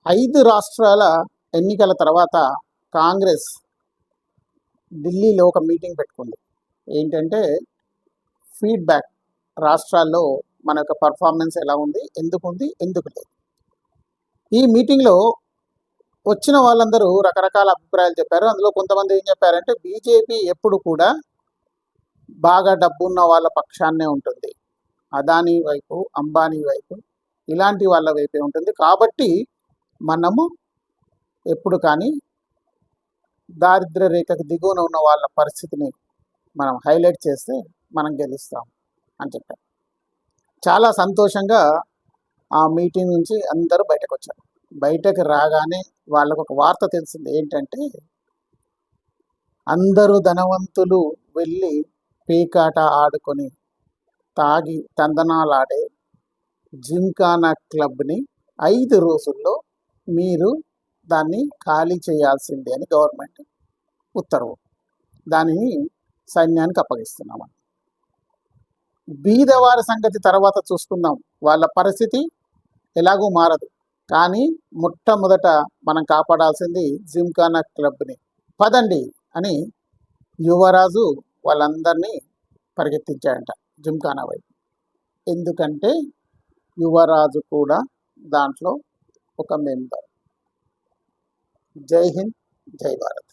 5 రాష్ట్రాల ఎన్నికల తర్వాత కాంగ్రెస్ ఢిల్లీలో ఒక మీటింగ్ పెట్టుకుంది. ఏంటంటే ఫీడ్బ్యాక్, రాష్ట్రాల్లో మన యొక్క పర్ఫార్మెన్స్ ఎలా ఉంది, ఎందుకు లేదు. ఈ మీటింగ్లో వచ్చిన వాళ్ళందరూ రకరకాల అభిప్రాయాలు చెప్పారు. అందులో కొంతమంది ఏం చెప్పారంటే బీజేపీ ఎప్పుడు కూడా బాగా డబ్బున్న వాళ్ళ పక్షాన్నే ఉంటుంది, అదానీ వైపు, అంబానీ వైపు, ఇలాంటి వాళ్ళ వైపే ఉంటుంది. కాబట్టి మనము ఎప్పుడు కానీ దారిద్ర్య రేఖకు దిగువన ఉన్న వాళ్ళ పరిస్థితిని మనం హైలైట్ చేస్తే మనం గెలుస్తాం అని చెప్పారు. చాలా సంతోషంగా ఆ మీటింగ్ నుంచి అందరూ బయటకు వచ్చారు. బయటకు రాగానే వాళ్ళకు ఒక వార్త తెలిసింది. ఏంటంటే అందరూ ధనవంతులు వెళ్ళి పేకాట ఆడుకొని తాగి తందనాలాడే జిమ్ఖానా క్లబ్ని 5 రోజుల్లో మీరు దాన్ని ఖాళీ చేయాల్సిందే అని గవర్నమెంట్ ఉత్తర్వు. దానిని సైన్యానికి అప్పగిస్తున్నామని. బీదవారి సంగతి తర్వాత చూసుకుందాం, వాళ్ళ పరిస్థితి ఎలాగూ మారదు. కానీ మొట్టమొదట మనం కాపాడాల్సింది జిమ్ఖానా క్లబ్ని. పదండి అని యువరాజు వాళ్ళందరినీ పరిగెత్తించాడంట జిమ్ఖానా వైపు. ఎందుకంటే యువరాజు కూడా దాంట్లో ఒక మెంబర్. జై హింద్, జై భారత్.